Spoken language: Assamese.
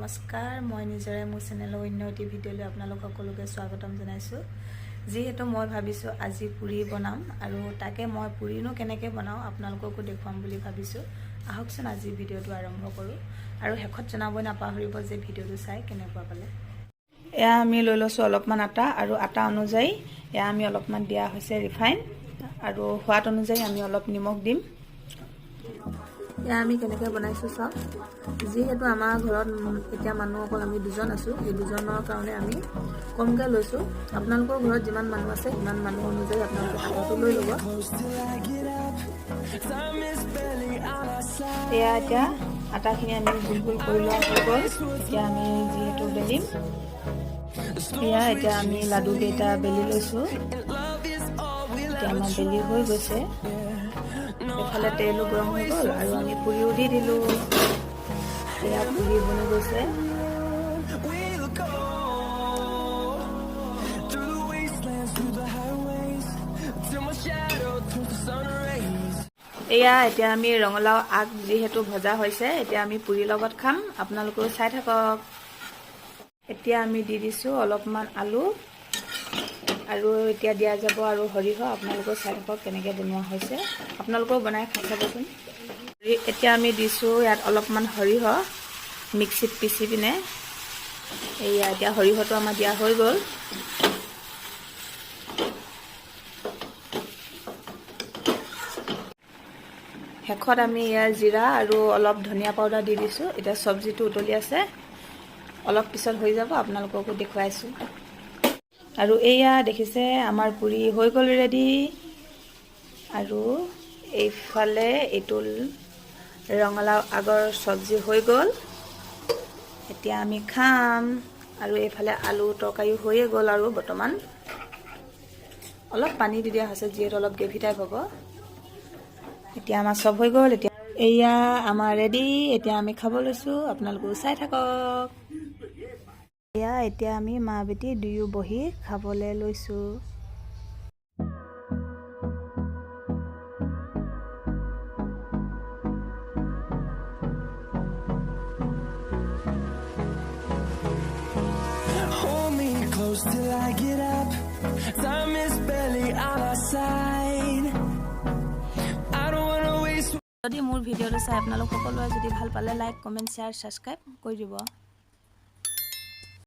নমস্কাৰ মই নিজৰে মোৰ চেনেলৰ অন্য এটি ভিডিঅ'লৈ আপোনালোক সকলোকে স্বাগতম জনাইছোঁ। যিহেতু মই ভাবিছোঁ আজি পুৰি বনাম আৰু তাকে মই পুৰিনো কেনেকৈ বনাওঁ আপোনালোককো দেখুৱাম বুলি ভাবিছোঁ। আহকচোন আজি ভিডিঅ'টো আৰম্ভ কৰোঁ আৰু শেষত জনাবই নাপাহৰিব যে ভিডিঅ'টো চাই কেনেকুৱা পালে। এয়া আমি লৈ লৈছোঁ অলপমান আটা আৰু আটা অনুযায়ী এয়া আমি অলপমান দিয়া হৈছে ৰিফাইন আৰু সোৱাদ অনুযায়ী আমি অলপ নিমখ দিম। এয়া আমি কেনেকৈ বনাইছোঁ চাওক। যিহেতু আমাৰ ঘৰত এতিয়া মানুহ অকল আমি দুজন আছোঁ, সেই দুজনৰ কাৰণে আমি কমকৈ লৈছোঁ। আপোনালোকৰ ঘৰত যিমান মানুহ আছে সিমান মানুহ অনুযায়ী আপোনালোকে আটাটো লৈ ল'ব। এয়া এতিয়া আটাখিনি আমি গোল গোল কৰি লোৱা হৈ গ'ল। এতিয়া আমি যিহেতু বেলিম, এয়া এতিয়া আমি লাডুকেইটা বেলি লৈছোঁ। এতিয়া আমাৰ বেলি হৈ গৈছে। এফালে তেলো গৰম হৈ গ'ল আৰু আমি পুৰিও দি দিলোঁ। এয়া পুৰি বনি গৈছে। এয়া এতিয়া আমি ৰঙালাও আগ যিহেতু ভজা হৈছে, এতিয়া আমি পুৰিৰ লগত খাম। আপোনালোকেও চাই থাকক। এতিয়া আমি দি দিছোঁ অলপমান আলু আৰু এতিয়া দিয়া যাব আৰু সৰিয়হ। আপোনালোকেও চাই থাকক কেনেকৈ বনোৱা হৈছে, আপোনালোকেও বনাই খাই চাবচোন। এতিয়া আমি দিছোঁ ইয়াত অলপমান সৰিয়হ মিক্সিত পিচি পিনে। এয়া এতিয়া সৰিয়হটো আমাৰ দিয়া হৈ গ'ল। শেষত আমি ইয়াৰ জিৰা আৰু অলপ ধনিয়া পাউডাৰ দি দিছোঁ। এতিয়া চব্জিটো উতলি আছে, অলপ পিছত হৈ যাব, আপোনালোককো দেখুৱাইছোঁ। আৰু এয়া দেখিছে আমাৰ পুৰি হৈ গ'ল ৰেডি। আৰু এইফালে এইটো ৰঙালাও আগৰ চব্জি হৈ গ'ল। এতিয়া আমি খাম। আৰু এইফালে আলু তৰকাৰীও হৈয়ে গ'ল আৰু বৰ্তমান অলপ পানী দি দিয়া হৈছে যিহেতু অলপ গ্ৰেভি টাইপ হ'ব। এতিয়া আমাৰ চব হৈ গ'ল। এতিয়া এয়া আমাৰ ৰেডি। এতিয়া আমি খাব লৈছোঁ, আপোনালোকেও চাই থাকক। এয়া এতিয়া আমি মা বেটি দুয়ো বহি খাবলৈ লৈছোঁ। Till I get up, time is barely on our side. I don't wanna waste. যদি মোৰ ভিডিঅ'টো চাই আপোনালোক সকলোৱে যদি ভাল পালে লাইক, কমেণ্ট, শ্বেয়াৰ, ছাবস্ক্ৰাইব কৰি দিব।